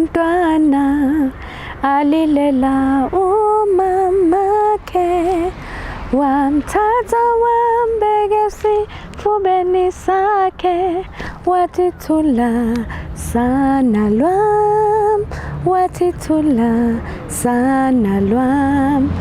umntwana alilela umama ke wamthatha wambeka esifubeni sakhe wathi thula sana lwam wathi thula sana lwam.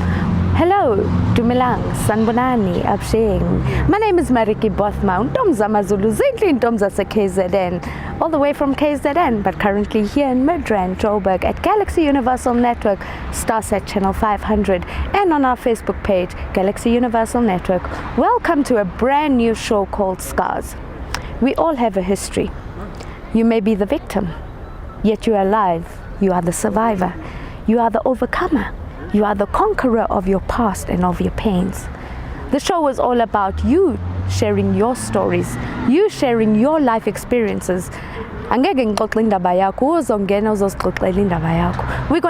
Hello, Dumelang, Sanbonani, Absheng. My name is Mariki Bothma, Ntomza Mazulu, Zindli Ntomza KZN, all the way from KZN, but currently here in Midrand, Joburg, at Galaxy Universal Network, Starset Channel 500, and on our Facebook page, Galaxy Universal Network. Welcome to a brand new show called Scars. We all have a history. You may be the victim, yet you are alive. You are the survivor. You are the overcomer. You are the conqueror of your past and of your pains. The show is all about you sharing your stories, you sharing your life experiences. We're going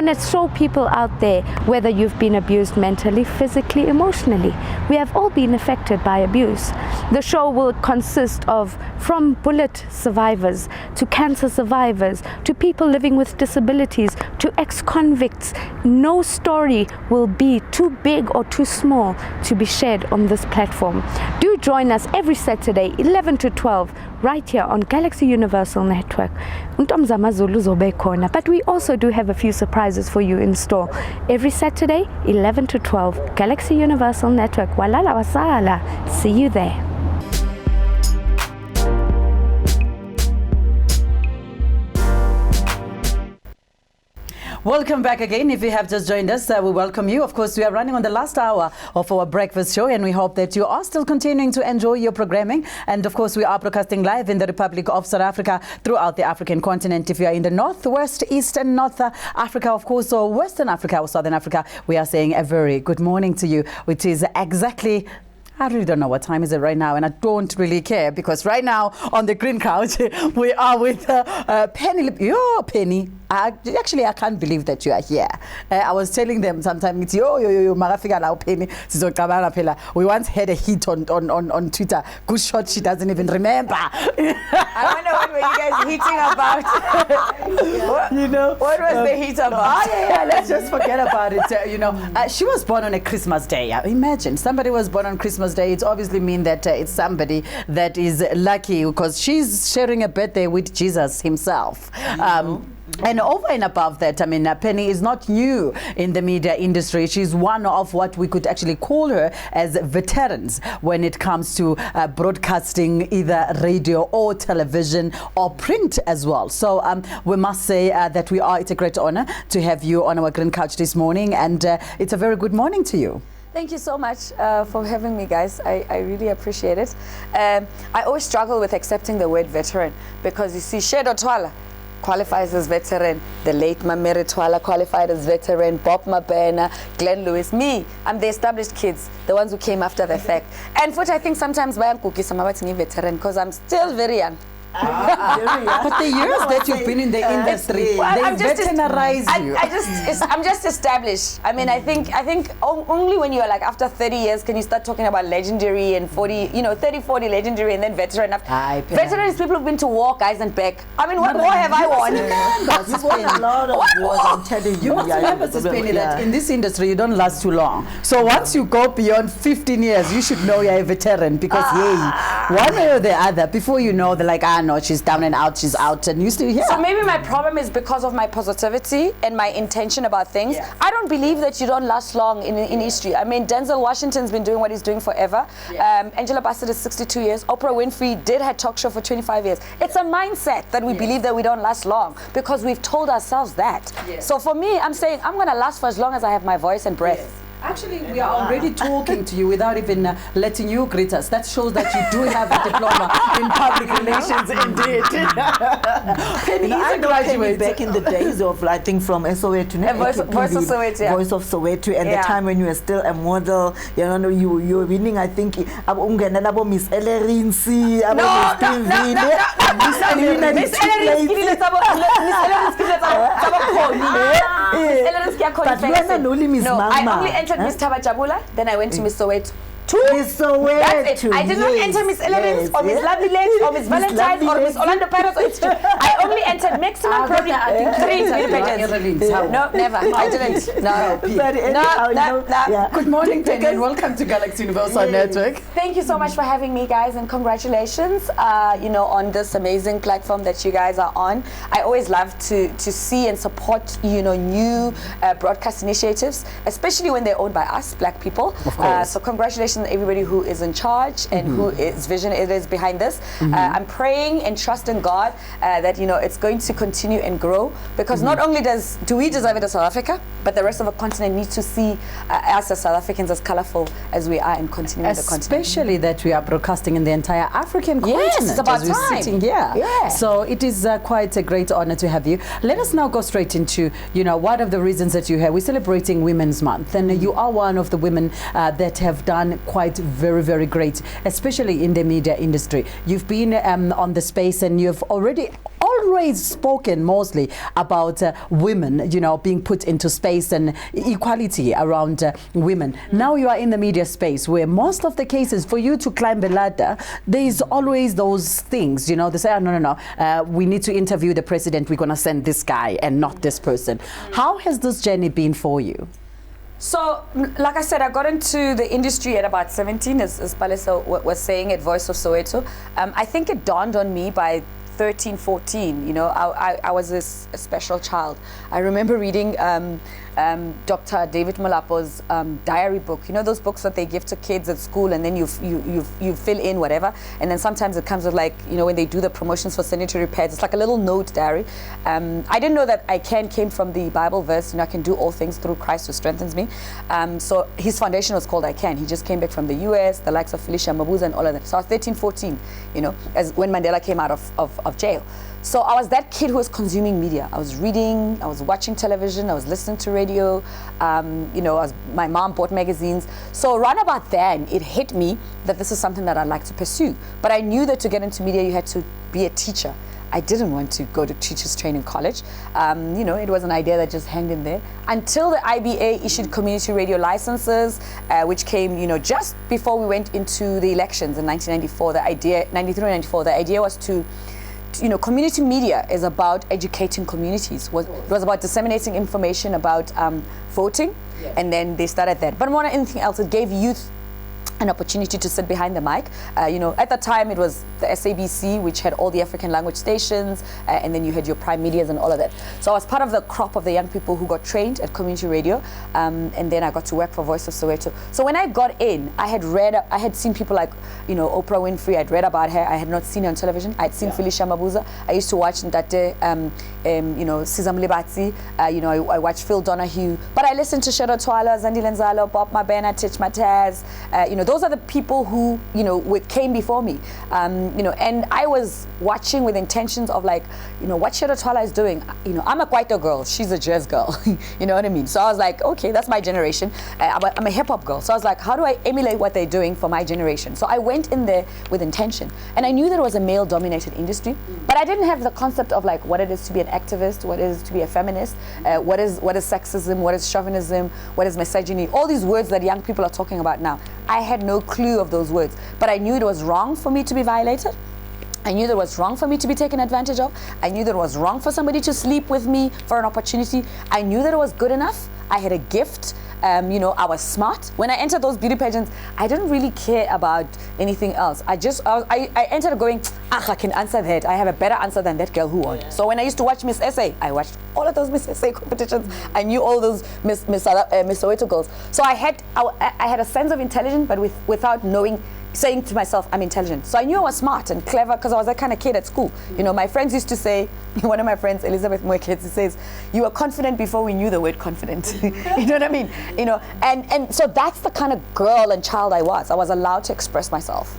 to show people out there whether you've been abused mentally, physically, emotionally. We have all been affected by abuse. The show will consist of from bullet survivors to cancer survivors to people living with disabilities to ex-convicts. No story will be too big or too small to be shared on this platform. Do join us every Saturday, 11 to 12, right here on Galaxy Universal Network. But we also do have a few surprises for you in store. Every Saturday, 11 to 12, Galaxy Universal Network. Walala wasala. See you there. Welcome back again. If you have just joined us, we welcome you. Of course, we are running on the last hour of our breakfast show, and we hope that you are still continuing to enjoy your programming. And of course, we are broadcasting live in the Republic of South Africa throughout the African continent. If you are in the North, West, East and North Africa, of course, or Western Africa or Southern Africa, we are saying a very good morning to you, which is exactly, I really don't know what time is it right now, and I don't really care because right now on the green couch we are with Penny. Yo, Penny. I can't believe that you are here. I was telling them sometimes it's marafika now Penny. We once had a hit on Twitter. Good shot, she doesn't even remember. I wonder what were you guys heating about? What was the heat about? Yeah, let's just forget about it. She was born on a Christmas day. Imagine somebody was born on Christmas Day. It obviously means that it's somebody that is lucky because she's sharing a birthday with Jesus himself. And over and above that, Penny is not new in the media industry. She's one of what we could actually call her as veterans when it comes to broadcasting, either radio or television or print as well. So we must say that it's a great honor to have you on our green couch this morning, and it's a very good morning to you. Thank you so much for having me, guys. I really appreciate it. I always struggle with accepting the word veteran because you see, Shedo Twala qualifies as veteran, the late Mamere Twala qualified as veteran, Bob Mabena, Glenn Lewis, me, I'm the established kids, the ones who came after the fact. And for which I think sometimes I'm veteran because I'm still very young. But the years that you've been in the industry, they veteranize you. I'm just established. I think only when you're like after 30 years can you start talking about legendary and 40, 30, 40 legendary and then veteran. Veteran is people who've been to war, guys, and back. What war have I won? You won a lot of wars, I'm telling you. You must remember, Penny, that in this industry you don't last too long. So once you go beyond 15 years, you should know you're a veteran because one way or the other, before you know, they're like, no, she's down and out, she's out, and you still here. So maybe my problem is because of my positivity and my intention about things. Yeah. I don't believe that you don't last long in history. Denzel Washington's been doing what he's doing forever. Yeah. Angela Bassett is 62 years. Oprah Winfrey did her talk show for 25 years. It's a mindset that we believe that we don't last long because we've told ourselves that. Yes. So for me, I'm saying I'm going to last for as long as I have my voice and breath. Yes. Actually, we are already talking to you without even letting you greet us. That shows that you do have a diploma in public relations, indeed. Penny is a graduate. Back in the days of, I think, from Soweto. Voice of Soweto. Yeah. Voice of Soweto, and the time when you were still a model, you were winning, I think, Miss Ellerinsi, I only entered Miss Tabajabula, then I went to Miss Soweto. Miss Soweto. That's it. I did not enter Miss Elegance or Miss Lovely Legs or Miss Valentine or Miss Orlando Paris or Institute. I only entered maximum probably 3 beauty pageants. No, never. I didn't. No. Good morning, Penny, and welcome to Galaxy Universal Network. Thank you so much for having me, guys, and congratulations, on this amazing platform that you guys are on. I always love to see and support, new broadcast initiatives, especially when they're owned by us, Black people. Of course. So congratulations to everybody who is in charge and whose vision it is behind this. I'm praying and trusting God that, it's going to continue and grow, because not only do we deserve it as South Africa, but the rest of the continent needs to see us as South Africans as colorful as we are and continuing the continent. Especially that we are broadcasting in the entire African continent. Yes, it's about as we're time. sitting here. Yeah. So it is quite a great honor to have you. Let us now go straight into, one of the reasons that you're here. We're celebrating Women's Month, and you are one of the women that have done quite very, very great, especially in the media industry. You've been on the space, and you've always spoken mostly about women, being put into space and equality around women. Now you are in the media space, where most of the cases for you to climb the ladder, there is always those things, they say, oh, no, we need to interview the president, we're going to send this guy and not this person. How has this journey been for you? So, like I said, I got into the industry at about 17, as Palesa was saying at Voice of Soweto. I think it dawned on me by 13, 14, I was a special child. I remember reading Dr. David Molapo's diary book. Those books that they give to kids at school, and then you fill in whatever, and then sometimes it comes with, like, when they do the promotions for sanitary pads, it's like a little note diary. I didn't know that came from the Bible verse, I can do all things through Christ who strengthens me. So his foundation was called I Can. He just came back from the US, the likes of Felicia Mabuza and all of that. So I was 13, 14, as when Mandela came out of jail. So I was that kid who was consuming media. I was reading, I was watching television, I was listening to radio, my mom bought magazines. So around about then, it hit me that this is something that I'd like to pursue. But I knew that to get into media, you had to be a teacher. I didn't want to go to teachers training college. It was an idea that just hung in there until the IBA issued community radio licenses, which came, just before we went into the elections in 1994. The idea, 93, 94, the idea was to, community media is about educating communities. It was about disseminating information about voting, and then they started that. But more than anything else, it gave youth an opportunity to sit behind the mic. At the time it was the SABC, which had all the African language stations, and then you had your prime medias and all of that. So I was part of the crop of the young people who got trained at community radio, and then I got to work for Voice of Soweto. So when I got in, I had seen people like, Oprah Winfrey. I'd read about her. I had not seen her on television. I'd seen Felicia Mabuza. I used to watch Ndate, Sizam Libatsi. I watched Phil Donahue. But I listened to Shedo Twala, Zandi Lenzalo, Bob Mabena, Tich Mataz. Those are the people who, came before me. And I was watching with intentions of, like, what Shedo Twala is doing. I'm a Kwaito girl. She's a jazz girl. You know what I mean? So I was like, okay, that's my generation. I'm a hip hop girl. So I was like, how do I emulate what they're doing for my generation? So I went in there with intention. And I knew that it was a male-dominated industry, but I didn't have the concept of, like, what it is to be an activist, what it is to be a feminist, what is sexism, what is chauvinism, what is misogyny, all these words that young people are talking about now. I had no clue of those words, but I knew it was wrong for me to be violated. I knew that it was wrong for me to be taken advantage of. I knew that it was wrong for somebody to sleep with me for an opportunity. I knew that it was good enough. I had a gift. I was smart. When I entered those beauty pageants, I didn't really care about anything else. I entered going, I can answer that. I have a better answer than that girl who won. So when I used to watch Miss SA, I watched all of those Miss SA competitions. I knew all those Miss Soweto girls. So I had a sense of intelligence, but without saying to myself, I'm intelligent. So I knew I was smart and clever because I was that kind of kid at school. My friends used to say, one of my friends, Elizabeth Mweketsi, says, you were confident before we knew the word confident. You know what I mean? And so that's the kind of girl and child I was. I was allowed to express myself.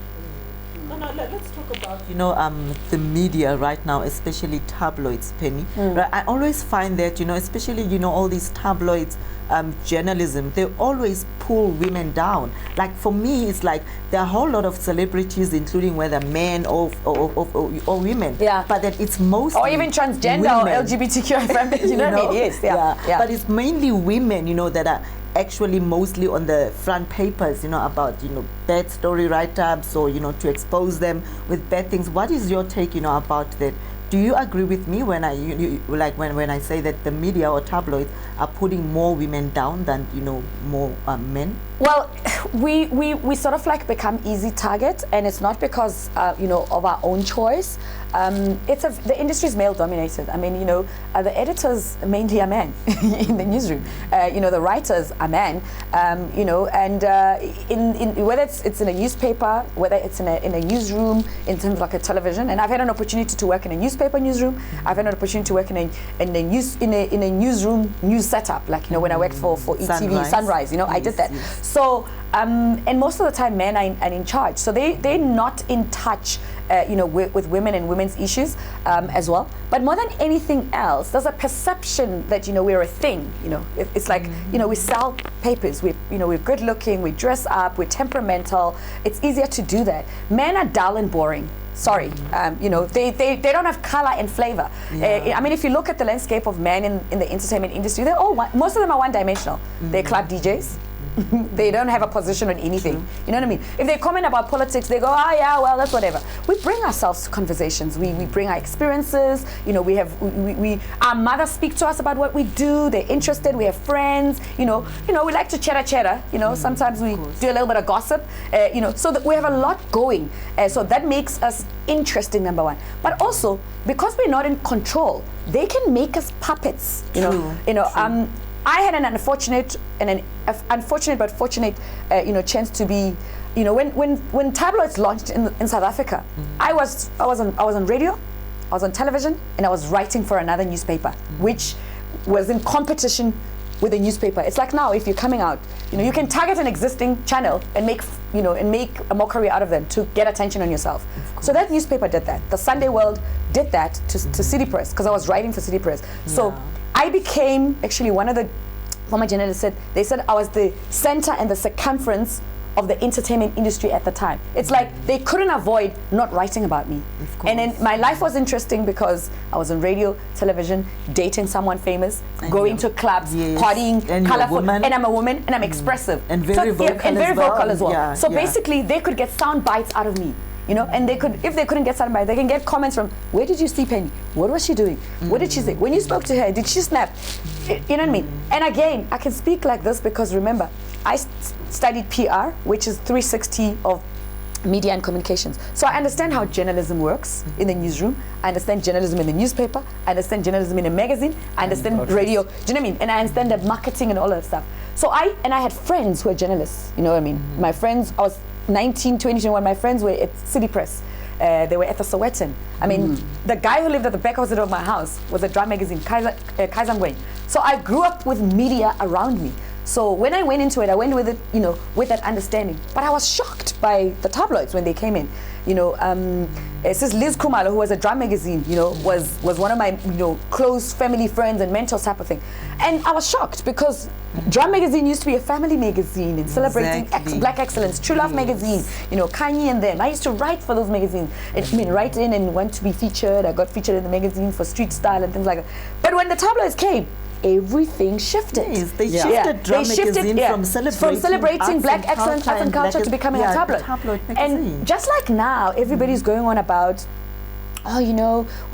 Let's talk about, the media right now, especially tabloids, Penny. Right? I always find that, especially, all these tabloids, journalism, they always pull women down. Like, for me, it's like there are a whole lot of celebrities, including whether men or women. Yeah. But that it's mostly or even transgender women. or LGBTQI family. You know what I mean? Yes. Yeah. But it's mainly women, that are actually mostly on the front papers, about, bad story write-ups or, to expose them with bad things. What is your take, about that? Do you agree with me when when I say that the media or tabloids are putting more women down than, more men? Well, we sort of like become easy targets, and it's not because of our own choice. The industry is male dominated. I mean, the editors mainly are men in the newsroom. The writers are men. And in whether it's in a newspaper, whether it's in a newsroom, in terms of like a television. And I've had an opportunity to work in a newspaper newsroom. I've had an opportunity to work in a newsroom news setup, like when I worked for ETV Sunrise. I did that. Yes. So and most of the time men are in charge, so they're not in touch with women and women's issues as well. But more than anything else, there's a perception that we're a thing. It's like we sell papers. We're good looking. We dress up. We're temperamental. It's easier to do that. Men are dull and boring. Sorry, they don't have color and flavor. Yeah. I mean, if you look at the landscape of men in the entertainment industry, most of them are one-dimensional. They're club DJs. They don't have a position on anything. True. You know what I mean? If they comment about politics, they go, oh yeah, well, that's whatever. We bring ourselves to conversations. We bring our experiences. Our mothers speak to us about what we do. They're interested. We have friends. We like to chatter. Sometimes we do a little bit of gossip. So that we have a lot going. So that makes us interesting, number one. But also, because we're not in control, they can make us puppets. True. I had an unfortunate but fortunate, chance to be, when tabloids launched in South Africa, I was on radio, I was on television, and I was writing for another newspaper, which was in competition with a newspaper. It's like now, if you're coming out, you can target an existing channel and make a mockery out of them to get attention on yourself. So that newspaper did that. The Sunday World did that to City Press, because I was writing for City Press. So I became, actually, one of the former journalists they said I was the center and the circumference of the entertainment industry at the time. It's like they couldn't avoid not writing about me. And then my life was interesting because I was on radio, television, dating someone famous, going to clubs, partying, and colorful, and I'm a woman, and I'm expressive. And very vocal as well. Yeah, so basically, they could get sound bites out of me. And they could, if they couldn't get sound bites, they can get comments from, where did you see Penny? What was she doing? What did she say? When you spoke to her, did she snap? You know what I mean? And again, I can speak like this because remember, I studied PR, which is 360 of media and communications. So I understand how journalism works in the newsroom. I understand journalism in the newspaper. I understand journalism in a magazine. I understand radio. Do you know what I mean? And I understand the marketing and all that stuff. So I had friends who were journalists. You know what I mean? My friends, I was 19, 20, 21. My friends were at City Press. They were at the Sowetan. I mean, the guy who lived at the back opposite of my house was a drum magazine, Kaiser. So I grew up with media around me. So when I went into it, I went with it, with that understanding. But I was shocked by the tabloids when they came in. It says Liz Kumalo, who was a drum magazine, was one of my, close family friends and mentors type of thing. And I was shocked because Drum Magazine used to be a family magazine and celebrating Black excellence. True Love Magazine, Kanye and them. I used to write for those magazines. Write in and want to be featured. I got featured in the magazine for street style and things like that. But when the tabloids came, everything shifted. Yes, they shifted Drum Magazine from celebrating Black excellence, arts and culture to becoming a tabloid. And just like now, everybody's going on about, we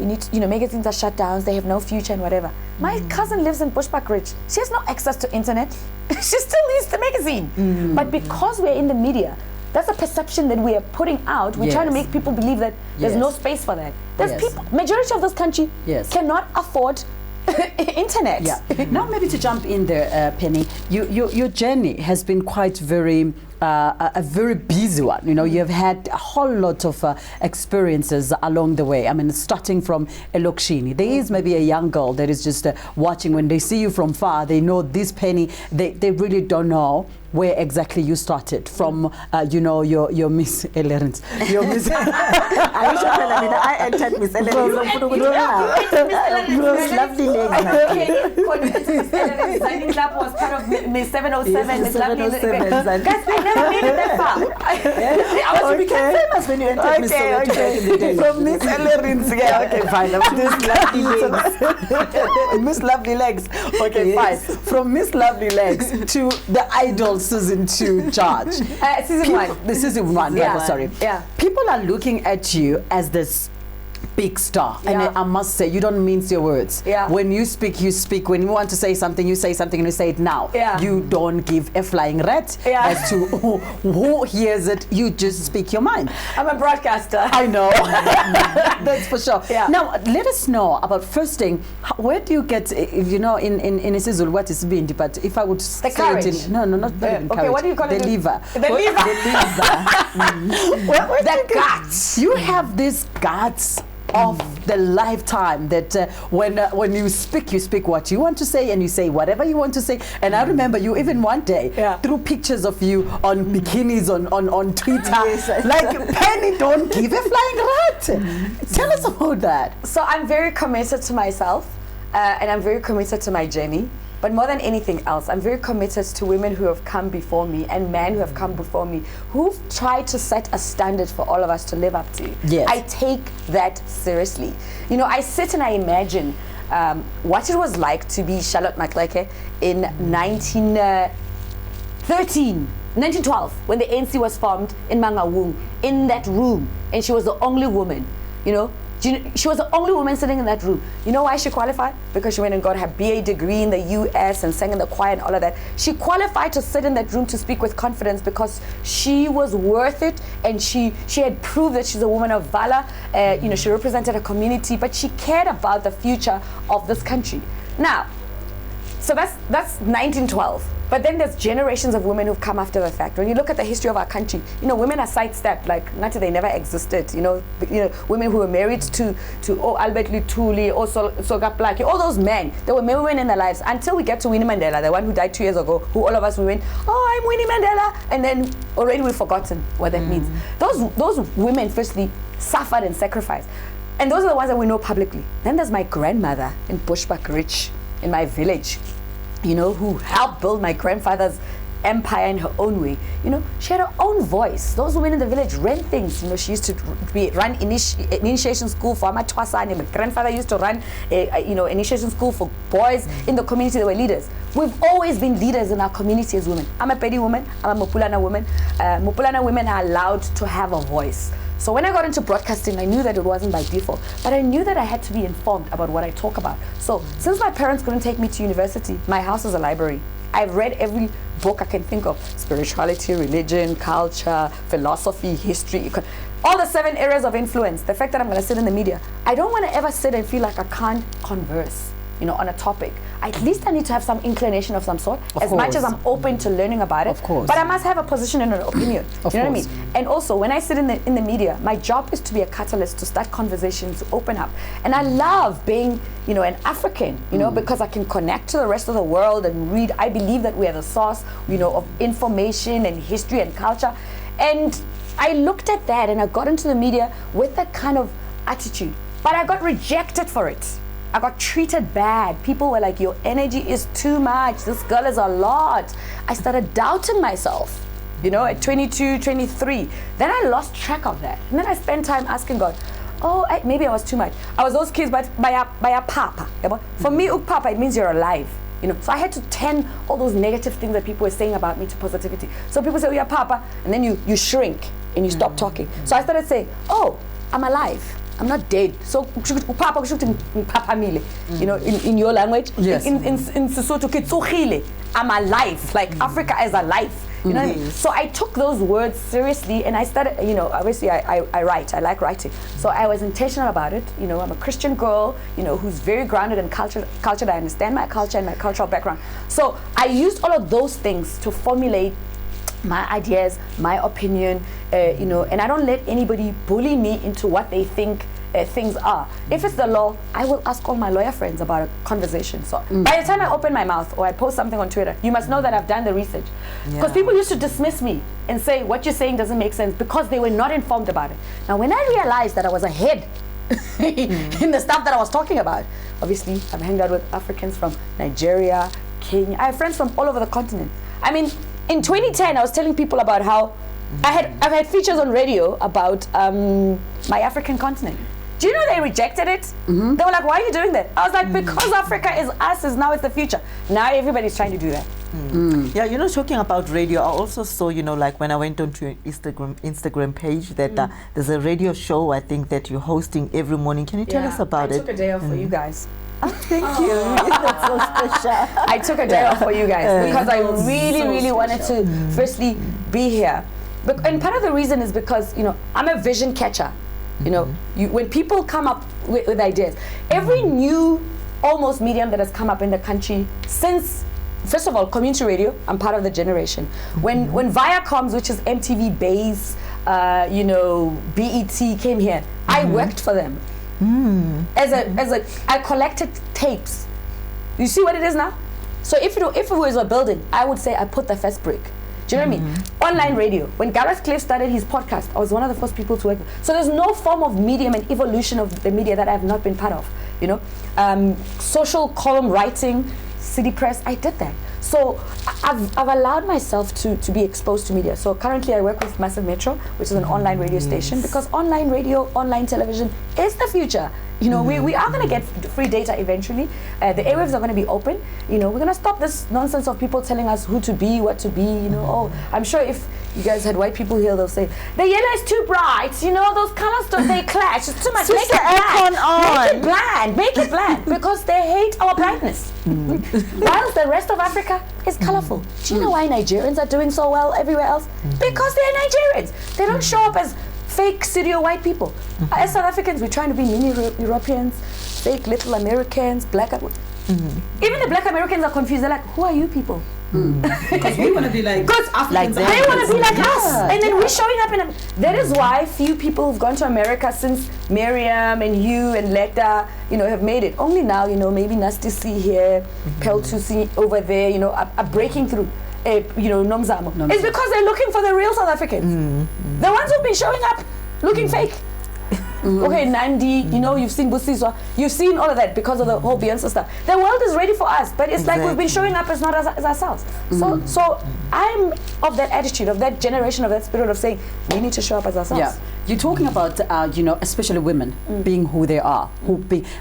need to, magazines are shut down, they have no future and whatever. My cousin lives in Bushbuckridge. She has no access to internet. She still needs the magazine. But because we're in the media, that's a perception that we are putting out. We're trying to make people believe that there's no space for that. There's people, majority of this country cannot afford internet. Now maybe to jump in there, Penny, your journey has been quite a very busy one. You have had a whole lot of experiences along the way. I mean, starting from Elokishini, there is maybe a young girl that is just watching. When they see you from far, they know this Penny. They really don't know where exactly you started from. Your Miss Ellerens. Your Miss. I entered Miss Ellerens. Lovely lady. Signing club was part of Miss 707. Miss Lovely. Guys, I never made it that far. I was became famous when you entered Miss Soweto back in the day. From Miss Ellerins, yeah, okay, fine. Miss Lovely Legs. Okay, Yes. fine. From Miss Lovely Legs to the Idol season 2 judge. Season 1. The season 1, Yeah. rather, sorry. Yeah. People are looking at you as this big star, and Yeah. I must say, you don't mince your words. Yeah. When you speak, you speak. When you want to say something, you say something, and you say it now. Yeah. You don't give a flying rat Yeah. as to who hears it. You just speak your mind. I'm a broadcaster. I know. That's for sure. Yeah. Now, let us know about first thing. Where do you get, you know, in isiZulu, what is bindi? But if I would say courage. it in, no, not even okay, courage. what do you call it? The liver. The liver. Where The do you get- guts. You have these guts of the lifetime that when you speak what you want to say, and you say whatever you want to say. And I remember you even one day threw pictures of you on bikinis on Twitter. Yes. Like, Penny, don't give a flying rat. Tell us about that. So I'm very committed to myself, and I'm very committed to my journey. But more than anything else, I'm very committed to women who have come before me and men who have come before me, who've tried to set a standard for all of us to live up to. Yes. I take that seriously. You know, I sit and I imagine what it was like to be Charlotte Maxeke in 1912, when the ANC was formed in Mangaung, in that room, and she was the only woman, you know. She was the only woman sitting in that room. You know why she qualified? Because she went and got her BA degree in the US and sang in the choir and all of that. She qualified to sit in that room to speak with confidence because she was worth it, and she had proved that she's a woman of valor. You know, she represented a community, but she cared about the future of this country. Now, so that's 1912. But then there's generations of women who've come after the fact. When you look at the history of our country, you know, women are sidestepped, like not that they never existed. You know, women who were married to Albert Lutuli, or Soga Plaki, all those men. There were women in their lives until we get to Winnie Mandela, the one who died 2 years ago, who all of us we went, oh, I'm Winnie Mandela, and then already we've forgotten what that means. Those women firstly suffered and sacrificed, and those are the ones that we know publicly. Then there's my grandmother in Bushbuck Ridge, in my village, you know, who helped build my grandfather's empire in her own way. You know, she had her own voice. Those women in the village ran things. You know, she used to run initiation school for Amatwasani. My grandfather used to run initiation school for boys in the community that were leaders. We've always been leaders in our community as women. I'm a Pedi woman, I'm a Mopulana woman. Mopulana women are allowed to have a voice. So when I got into broadcasting, I knew that it wasn't by default, but I knew that I had to be informed about what I talk about. So since my parents couldn't take me to university, my house is a library. I've read every book I can think of: spirituality, religion, culture, philosophy, history, all the 7 areas of influence. The fact that I'm going to sit in the media, I don't want to ever sit and feel like I can't converse, you know, on a topic. At least I need to have some inclination of some sort, as much as I'm open to learning about it. Of course. But I must have a position and an opinion. Of you know course. what I mean? And also, when I sit in the media, my job is to be a catalyst to start conversations, to open up. And I love being, you know, an African, you know, because I can connect to the rest of the world and read. I believe that we are the source, you know, of information and history and culture. And I looked at that and I got into the media with that kind of attitude. But I got rejected for it. I got treated bad. People were like, your energy is too much. This girl is a lot. I started doubting myself, you know, at 22, 23. Then I lost track of that. And then I spent time asking God, maybe I was too much. I was those kids, but by a papa. For me, papa, it means you're alive. You know, so I had to turn all those negative things that people were saying about me to positivity. So people say, oh, you're papa, and then you shrink and you stop talking. So I started saying, oh, I'm alive. I'm not dead. So papa mile, you know, in your language. Yes. In Sesotho, kitsogile. I'm alive. Like Africa is alive. You know what I mean? So I took those words seriously, and I started, you know, obviously I write. I like writing. So I was intentional about it. You know, I'm a Christian girl, you know, who's very grounded in culture. I understand my culture and my cultural background. So I used all of those things to formulate my ideas, my opinion, you know, and I don't let anybody bully me into what they think things are. If it's the law, I will ask all my lawyer friends about a conversation. So by the time I open my mouth or I post something on Twitter, you must know that I've done the research. Because people used to dismiss me and say, what you're saying doesn't make sense, because they were not informed about it. Now, when I realized that I was ahead in the stuff that I was talking about, obviously, I've hanged out with Africans from Nigeria, Kenya. I have friends from all over the continent. I mean, In 2010, I was telling people about how I've had features on radio about my African continent. Do you know they rejected it? They were like, why are you doing that? I was like, because Africa is us, is now it's the future. Now everybody's trying to do that. Yeah, you know, talking about radio, I also saw, you know, like when I went onto your Instagram page that there's a radio show, I think, that you're hosting every morning. Can you tell us about I it? took a day off for you guys. Thank you. That's so special. I took a day off for you guys because I really wanted to firstly be here. And part of the reason is because, you know, I'm a vision catcher. You know, when people come up with ideas, every new almost medium that has come up in the country since, first of all, community radio, I'm part of the generation. When Viacoms, which is MTV Base, you know, BET came here, I worked for them. I collected tapes. You see what it is now? So if it was a building, I would say I put the first brick. Do you know what I mean? Online radio. When Gareth Cliff started his podcast, I was one of the first people to work. So there's no form of medium and evolution of the media that I have not been part of. You know, social column writing, city press, I did that. So I've allowed myself to be exposed to media. So currently I work with Massive Metro, which is an online radio station, because online radio, online television is the future. You know, we are going to get free data eventually. The airwaves are going to be open. You know, we're going to stop this nonsense of people telling us who to be, what to be. You know, oh, I'm sure if you guys had white people here, they'll say, the yellow is too bright. You know, those colors, they clash. It's too much. Make it bland. Make it bland. Because they hate our brightness. Whilst the rest of Africa is colorful. Do you know why Nigerians are doing so well everywhere else? Because they're Nigerians. They don't show up as fake studio white people. As South Africans, we're trying to be mini Europeans, fake little Americans, black. Even the black Americans are confused. They're like, who are you people? Because we want to be like Africans. Like they want to be like us. And then we're showing up in that is why few people who've gone to America since Miriam and you and Letta, you know, have made it. Only now, you know, maybe Nasty C here, Peltu C over there, you know, are breaking through. You know, Nomzamo. It's because they're looking for the real South Africans. The ones who've been showing up looking fake. Okay, Nandi, you know, you've seen Busiswa, you've seen all of that because of the whole Beyonce stuff. The world is ready for us, but it's like we've been showing up as not as ourselves. So I'm of that attitude, of that generation, of that spirit of saying we need to show up as ourselves. Yeah, you're talking about, you know, especially women being who they are.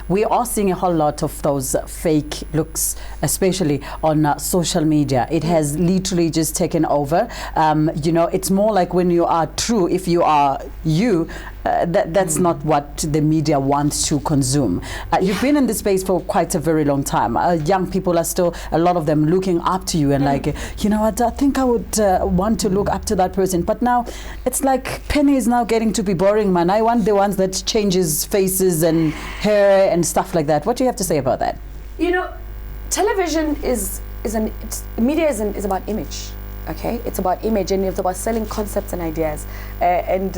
We are seeing a whole lot of those fake looks, especially on social media. It has literally just taken over. You know, it's more like when you are true, if you are you, that's not what the media wants to consume. You've been in this space for quite a very long time. Young people are still, a lot of them, looking up to you and like, you know what, I think I would want to look up to that person. But now it's like Penny is now getting to be boring, man. I want the ones that changes faces and hair and stuff like that. What do you have to say about that? You know, television media is about image. Okay, it's about image and it's about selling concepts and ideas, and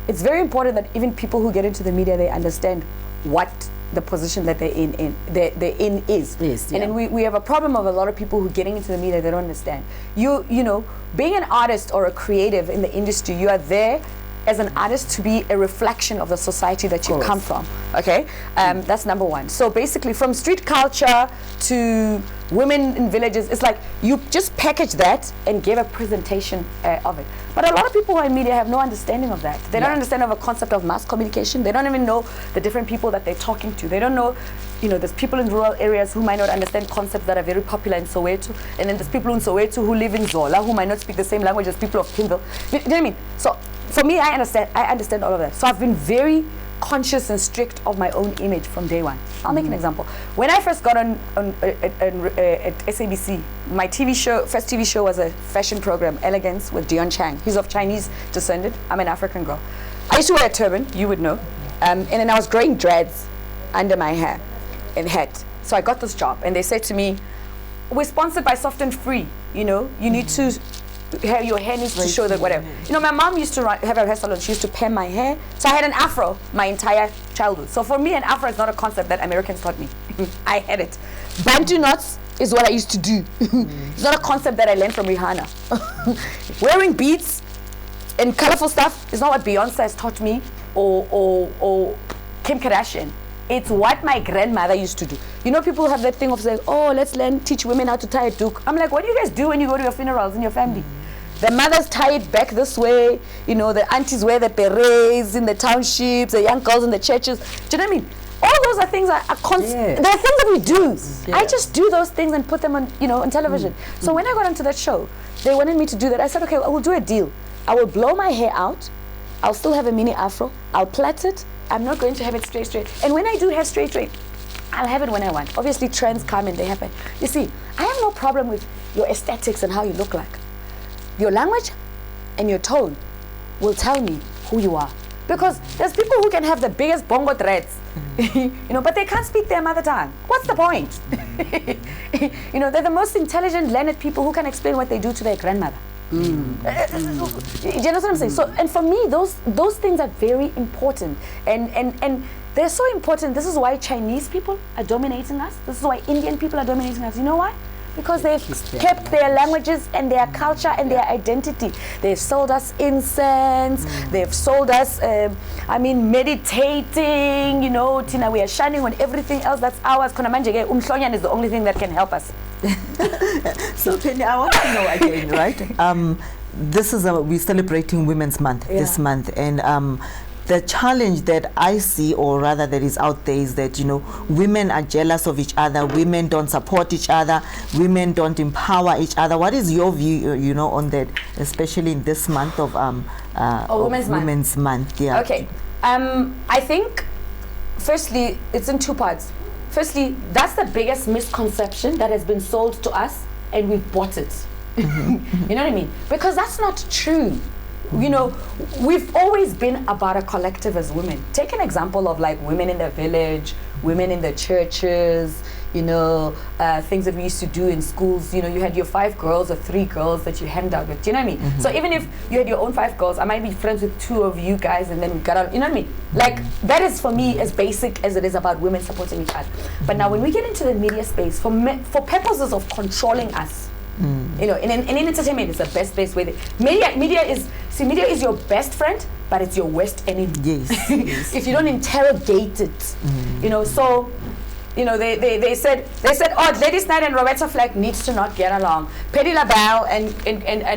it's very important that even people who get into the media, they understand what the position that they're in is. Yes, and then we have a problem of a lot of people who are getting into the media, they don't understand. You know, being an artist or a creative in the industry, you are there as an artist to be a reflection of the society that you come from. Okay, that's number one. So basically, from street culture to women in villages, it's like you just package that and give a presentation of it. But a lot of people who are in media have no understanding of that. They don't understand of a concept of mass communication. They don't even know the different people that they're talking to. They don't know, you know, there's people in rural areas who might not understand concepts that are very popular in Soweto, and then there's people in Soweto who live in Zola who might not speak the same language as people of Kimville. You know what I mean? So for me, I understand all of that. So I've been very conscious and strict of my own image from day one. I'll make an example. When I first got on at SABC, my first TV show was a fashion program, Elegance, with Dion Chang. He's of Chinese descent. I'm an African girl. I used to wear a turban, you would know, and then I was growing dreads under my hair and hat. So I got this job, and they said to me, "We're sponsored by Soft and Free. You know, you need to." Your hair needs to show that whatever. You know, my mom used to have a hair salon. She used to perm my hair. So I had an afro my entire childhood. So for me, an afro is not a concept that Americans taught me. I had it. Bantu knots is what I used to do. It's not a concept that I learned from Rihanna. Wearing beads and colorful stuff is not what Beyonce has taught me or Kim Kardashian. It's what my grandmother used to do. You know, people have that thing of saying, oh, let's teach women how to tie a doek. I'm like, what do you guys do when you go to your funerals in your family? The mothers tie it back this way, you know, the aunties wear the berets in the townships, the young girls in the churches. Do you know what I mean? All those are things they're things that we do. Yeah. I just do those things and put them on, you know, on television. So when I got onto that show, they wanted me to do that. I said, okay, I will do a deal. I will blow my hair out. I'll still have a mini afro. I'll plait it. I'm not going to have it straight. And when I do have straight, I'll have it when I want. Obviously, trends come and they happen. You see, I have no problem with your aesthetics and how you look like. Your language and your tone will tell me who you are. Because there's people who can have the biggest bongo dreads, you know, but they can't speak their mother tongue. What's the point? You know, they're the most intelligent, learned people who can explain what they do to their grandmother. Do you know what I'm saying? So, and for me, those things are very important, and they're so important. This is why Chinese people are dominating us. This is why Indian people are dominating us. You know why? Because they've kept their languages and their culture and their identity. They've sold us incense. They've sold us, meditating. You know, Tina, we are shining on everything else that's ours. Umhlonyan is the only thing that can help us. So Penny, I want to know again, right? This is we're celebrating Women's Month this month, and the challenge that I see, or rather that is out there, is that, you know, women are jealous of each other, women don't support each other, women don't empower each other. What is your view, you know, on that, especially in this month of Women's Month? Yeah. Okay. I think, firstly, it's in two parts. Firstly, that's the biggest misconception that has been sold to us, and we've bought it. You know what I mean? Because that's not true. You know, we've always been about a collective as women. Take an example of like women in the village, women in the churches, you know, things that we used to do in schools. You know, you had your 5 girls or 3 girls that you hanged out with. Do you know what I mean? So even if you had your own 5 girls, I might be friends with 2 of you guys, and then we got out. You know what I mean? Like, that is for me as basic as it is about women supporting each other. But now when we get into the media space, for purposes of controlling us, you know, in entertainment, it's the best way. Media is your best friend, but it's your worst enemy. Yes. If you don't interrogate it, you know. So, you know, they said, oh, Lady Snyder and Roberta Flack needs to not get along. Patti LaBelle and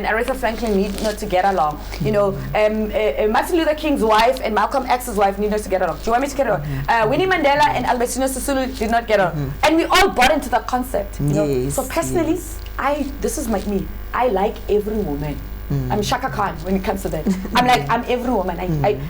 Aretha Franklin need not to get along. You know, Martin Luther King's wife and Malcolm X's wife need not to get along. Do you want me to get along? Winnie Mandela and Albertino Sisulu did not get along. And we all bought into the concept. You know? So personally, this is me. I like every woman. I'm Shaka Khan when it comes to that. I'm every woman.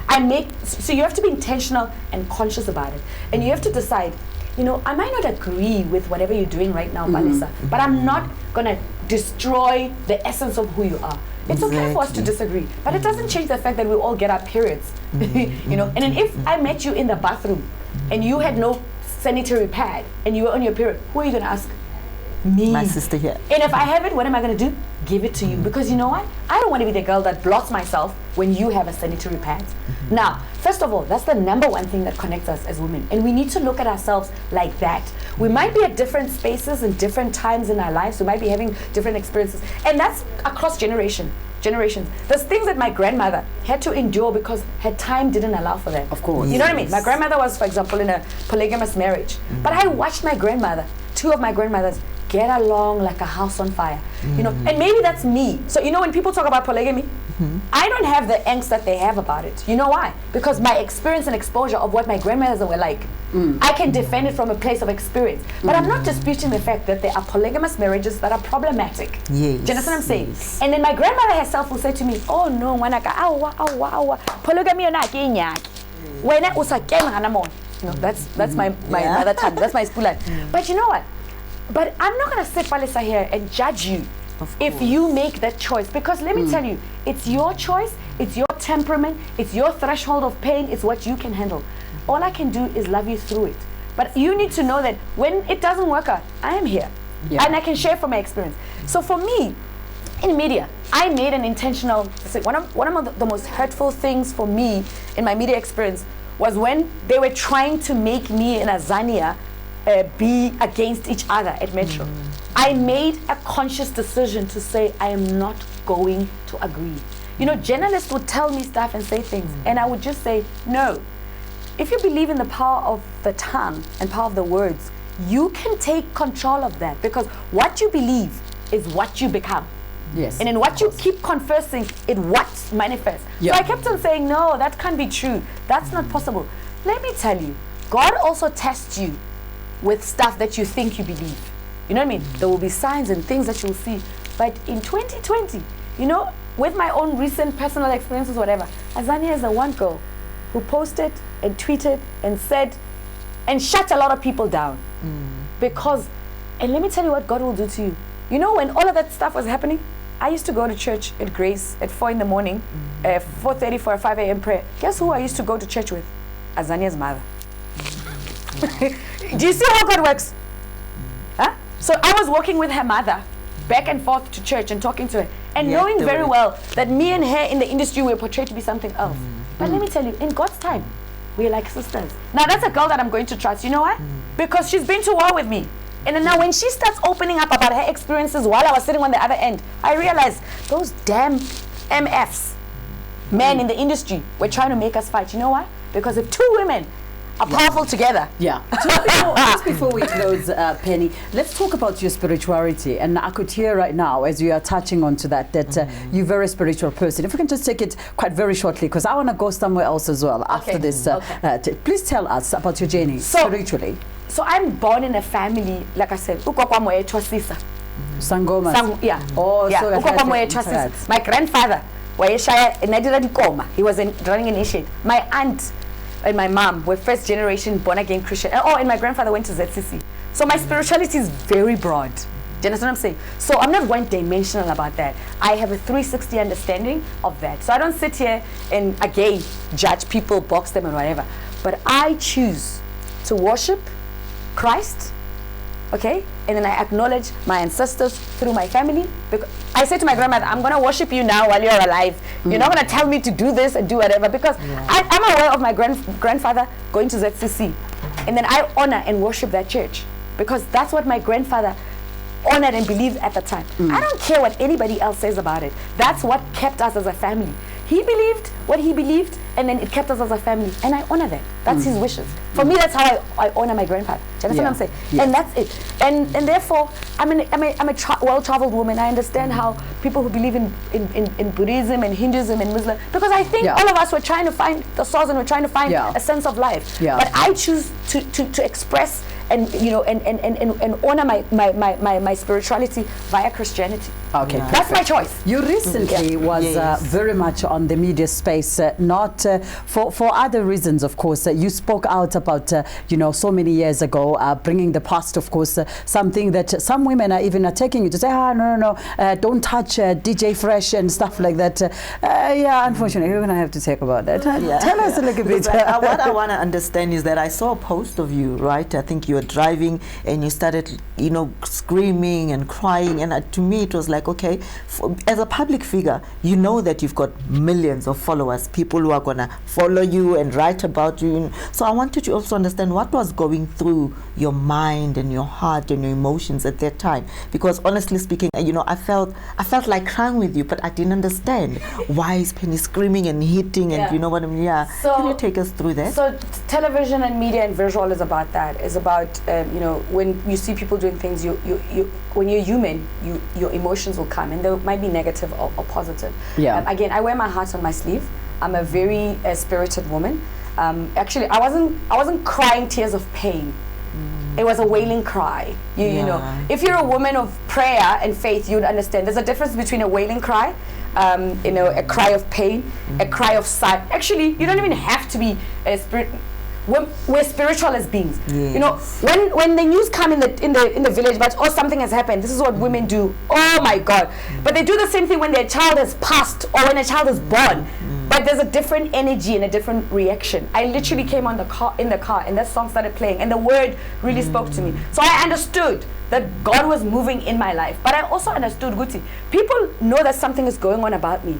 I make, so you have to be intentional and conscious about it. And you have to decide, you know, I might not agree with whatever you're doing right now, Balisa, but I'm not going to destroy the essence of who you are. It's okay for us to disagree, but it doesn't change the fact that we all get our periods. You know, and then if I met you in the bathroom and you had no sanitary pad and you were on your period, who are you going to ask? Me. My sister here. And if I have it, what am I going to do? Give it to you. Because you know what? I don't want to be the girl that blots myself when you have a sanitary pad. Now, first of all, that's the number one thing that connects us as women. And we need to look at ourselves like that. We might be at different spaces and different times in our lives. We might be having different experiences. And that's across generations. There's things that my grandmother had to endure because her time didn't allow for that. Of course. You know what I mean? My grandmother was, for example, in a polygamous marriage. But I watched my grandmother, 2 of my grandmothers, get along like a house on fire. You know, and maybe that's me. So, you know, when people talk about polygamy, I don't have the angst that they have about it. You know why? Because my experience and exposure of what my grandmothers were like, I can defend it from a place of experience. But I'm not disputing the fact that there are polygamous marriages that are problematic. Yes. Do you understand what I'm saying? Yes. And then my grandmother herself will say to me, oh no, awa, polygamy na kinya. Wena usakeng hanamon. You know, that's my mother tongue. That's my school line. But you know what? But I'm not going to sit, Palisa, here and judge you if you make that choice. Because let me tell you, it's your choice, it's your temperament, it's your threshold of pain, it's what you can handle. All I can do is love you through it. But you need to know that when it doesn't work out, I am here. And I can share from my experience. So for me, in media, I made an intentional, one of the most hurtful things for me in my media experience was when they were trying to make me and Azania be against each other at Metro. I made a conscious decision to say I am not going to agree. You know, journalists would tell me stuff and say things, and I would just say, no. If you believe in the power of the tongue and power of the words, you can take control of that, because what you believe is what you become. Yes. And then what you keep confessing, it what manifests. Yeah. So I kept on saying, no, that can't be true. That's not possible. Let me tell you, God also tests you with stuff that you think you believe. You know what I mean? There will be signs and things that you'll see. But in 2020, you know, with my own recent personal experiences, whatever, Azania is the one girl who posted and tweeted and said and shut a lot of people down. Because, and let me tell you what God will do to you. You know, when all of that stuff was happening, I used to go to church at Grace at 4 in the morning, 4:30 for a 5 a.m. prayer. Guess who I used to go to church with? Azania's mother. Do you see how God works? Huh? So I was walking with her mother back and forth to church and talking to her, and knowing very well that me and her in the industry were portrayed to be something else. But let me tell you, in God's time, we're like sisters. Now that's a girl that I'm going to trust. You know why? Because she's been to war with me. And then now when she starts opening up about her experiences while I was sitting on the other end, I realized those damn MFs, men in the industry, were trying to make us fight. You know why? Because if two women are powerful together. Yeah. Just before we close, Penny, let's talk about your spirituality. And I could hear right now, as you are touching on to that you're a very spiritual person. If we can just take it quite very shortly, because I want to go somewhere else as well after this. Please tell us about your journey spiritually. So I'm born in a family, like I said, Sangoma. Oh, yeah. so My grandfather, he was running an initiate. My aunt and my mom were first generation born again Christian. And my grandfather went to ZCC. So my spirituality is very broad. Do you understand what I'm saying? So I'm not one dimensional about that. I have a 360 understanding of that. So I don't sit here and again judge people, box them and whatever. But I choose to worship Christ, okay? And then I acknowledge my ancestors through my family. Because I say to my grandmother, I'm going to worship you now while you're alive. You're not going to tell me to do this and do whatever, because I'm aware of my grandfather going to ZCC. And then I honor and worship that church, because that's what my grandfather honored and believed at the time. I don't care what anybody else says about it. That's what kept us as a family. He believed what he believed, and then it kept us as a family, and I honor that. That's his wishes. For me, that's how I honor my grandfather. Do you understand what I'm saying? Yeah. And that's it. And therefore, I'm a well-traveled woman. I understand how people who believe in Buddhism and Hinduism and Muslim, because I think all of us were trying to find the source, and we're trying to find a sense of life. But I choose to express and honor my spirituality via Christianity. Okay, that's my choice. You recently was very much on the media space, not for other reasons, of course. You spoke out about so many years ago, bringing the past, of course, something that some women are even taking you to say, no, don't touch DJ Fresh and stuff like that. Unfortunately, we're gonna have to talk about that. Tell us a little bit. What I want to understand is that I saw a post of you, right? I think you were driving and you started, screaming and crying, and to me it was like, okay, as a public figure, you know that you've got millions of followers, people who are gonna follow you and write about you. So I wanted to also understand what was going through your mind and your heart and your emotions at that time, because honestly speaking, I felt like crying with you, but I didn't understand why is Penny screaming and hitting, and you know what I mean. So, can you take us through that? So television and media and visual is about that. It's about when you see people doing things, you when you're human, your emotions will come, and they might be negative or positive. Again, I wear my heart on my sleeve. I'm a very spirited woman. Actually, I wasn't crying tears of pain. It was a wailing cry. You know, if you're a woman of prayer and faith, you'd understand. There's a difference between a wailing cry, a cry of pain, a cry of sight. Actually, you don't even have to be a spirit. We're spiritual as beings. When the news come in the village, but something has happened, this is what women do. Oh my God! But they do the same thing when their child has passed or when a child is born. But there's a different energy and a different reaction. I literally came in the car, and that song started playing, and the word really spoke to me. So I understood that God was moving in my life. But I also understood, Guti, people know that something is going on about me.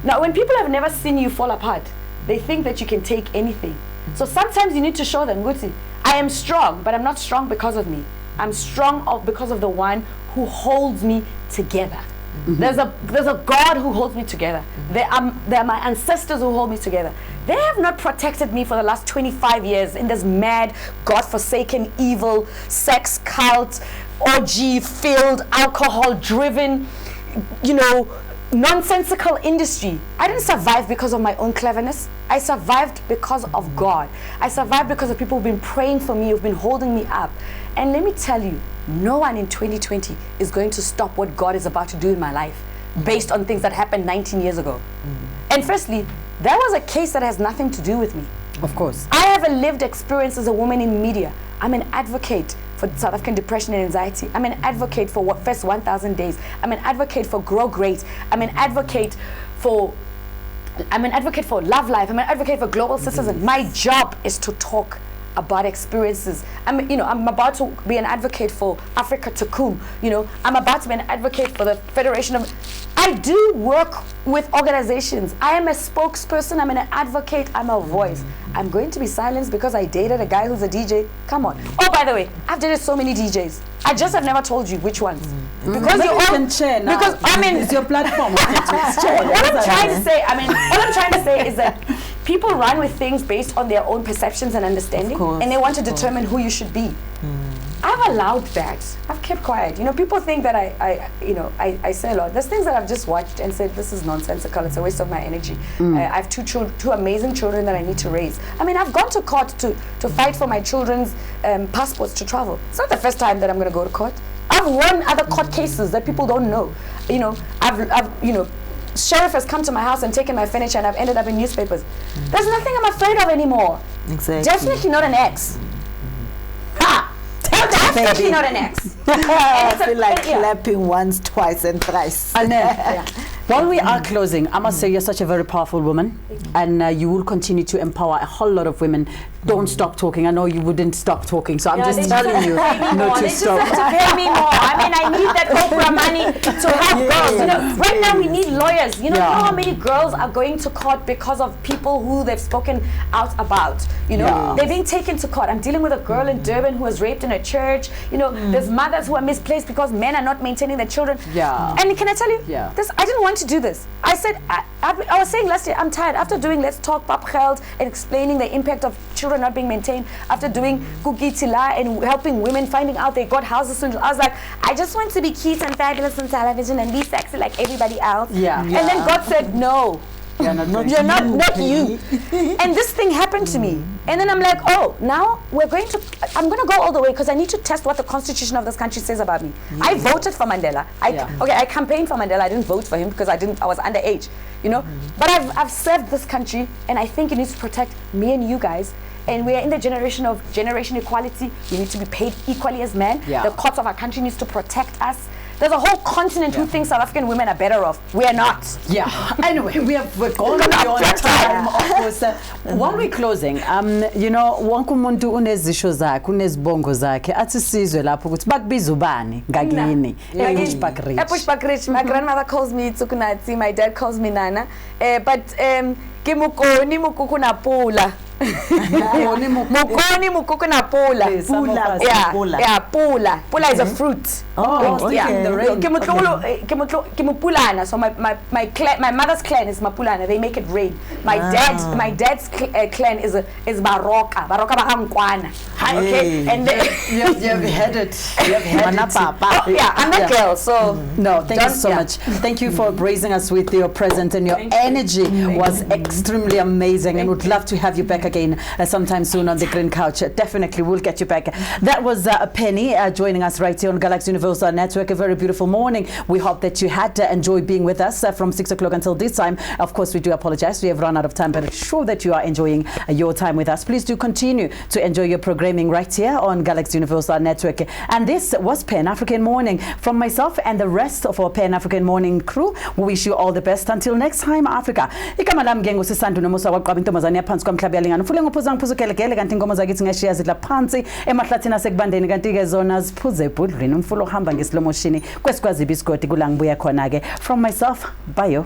Now, when people have never seen you fall apart, they think that you can take anything. So sometimes you need to show them, Guti, I am strong, but I'm not strong because of me. I'm strong because of the one who holds me together. There's a God who holds me together. They are my ancestors who hold me together. They have not protected me for the last 25 years in this mad, God-forsaken, evil, sex cult, orgy-filled, alcohol-driven, nonsensical industry. I didn't survive because of my own cleverness. I survived because of God. I survived because of people who've been praying for me, who've been holding me up. And let me tell you, no one in 2020 is going to stop what God is about to do in my life based on things that happened 19 years ago. And firstly, that was a case that has nothing to do with me. Of course. I have a lived experience as a woman in media. I'm an advocate for South African depression and anxiety. I'm an advocate for First 1,000 Days. I'm an advocate for Grow Great. I'm an advocate for Love Life. I'm an advocate for Global Citizen. My job is to talk about experiences. I'm about to be an advocate for Africa Takum. I'm about to be an advocate for the Federation of. I do work with organizations. I am a spokesperson. I'm an advocate. I'm a voice. I'm going to be silenced because I dated a guy who's a DJ. Come on. Oh, by the way, I've dated so many DJs. I just have never told you which ones. Because you all can share now. Because it's your platform. All I'm trying to say is that people run with things based on their own perceptions and understanding, and they want to determine who you should be. I've allowed that. I've kept quiet. People think that I say a lot. There's things that I've just watched and said, this is nonsensical. It's a waste of my energy. I have two amazing children that I need to raise. I've gone to court to fight for my children's passports to travel. It's not the first time that I'm going to go to court. I've won other court cases that people don't know. Sheriff has come to my house and taken my furniture, and I've ended up in newspapers. There's nothing I'm afraid of anymore. Exactly. Definitely not an ex. Definitely not an ex. I feel like clapping once, twice, and thrice. While we are closing, I must say you're such a very powerful woman, and you will continue to empower a whole lot of women. Don't stop talking. I know you wouldn't stop talking, so I'm just telling you not to stop. They just have to pay me more. I need that Oprah money to help girls. Right now we need lawyers. You know how many girls are going to court because of people who they've spoken out about. They're being taken to court. I'm dealing with a girl in Durban who was raped in a church. There's mothers who are misplaced because men are not maintaining their children. And can I tell you, this? I didn't want to do this. I said, I was saying last year, I'm tired. After doing Let's Talk Pap Health and explaining the impact of children not being maintained, after doing Kukitila and helping women finding out they got houses soon, I was like, I just want to be cute and fabulous on television and be sexy like everybody else. And then God said, no. You're not you. And this thing happened to me. And then I'm like, oh, now I'm going to go all the way because I need to test what the constitution of this country says about me. I voted for Mandela. I campaigned for Mandela. I didn't vote for him because I was underage, But I've served this country, and I think it needs to protect me and you guys. And we are in the generation of generation equality. We need to be paid equally as men. The courts of our country needs to protect us. There's a whole continent who thinks South African women are better off. We are not. Anyway, we're gone beyond time, of course. While we're closing, wonke umuntu unezisho zakhe, unezibongo zakhe, athi sizwe lapho ukuthi bakubiza ubani ngakini. Bushbuck Rich. My grandmother calls me Tsukunatsi, my dad calls me Nana. But Kimukoni mukukuna pula. Mukoni mukukuna pula. Pula. Pula is a fruit. Kimupulana. So my mother's clan is Mapulana. They make it rain. My dad's clan is Baroka. Baroka Bahangwana. Okay, and you've had it. I'm that girl. So no, thank you so much. Thank you for gracing us with your presence, and your energy was extremely amazing, and would love to have you back again sometime soon on the Green Couch. Definitely, we'll get you back. That was Penny joining us right here on Galaxy Universal Network. A very beautiful morning. We hope that you had enjoyed being with us from 6 o'clock until this time. Of course, we do apologize. We have run out of time, but I'm sure that you are enjoying your time with us. Please do continue to enjoy your programming right here on Galaxy Universal Network. And this was Pan African Morning. From myself and the rest of our Pan African Morning crew, we wish you all the best. Until next time, Africa. Mfule ngophuza ngiphuza kelegele kanti ingoma zakithi ngeshiya zidla phansi emahlathini asekubandeni kanti ke zona ziphuze ebhudlweni umfulo ohamba ngeslow motion kwesikwazi biskoti kula ngibuya khona ke. From myself, bye yo.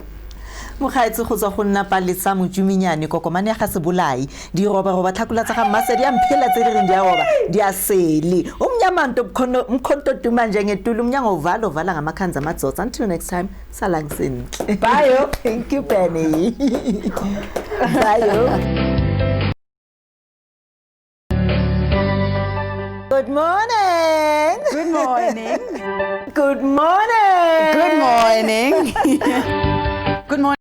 Mokgaetsi go tswa go nna Palesa Mojuminyane kokomane ya ga se bolai di roba tlhakula tsa ga Mmasedi a mphela tse di reng di a roba di a sele o mnyamanto mkhonto tuma njengetulu umnyango vala ngamakhanza amadzotsa. Until next time, salang sentle. Bye. Thank you, Penny. Bye. Good morning. Good morning. Good morning. Good morning. Good morning.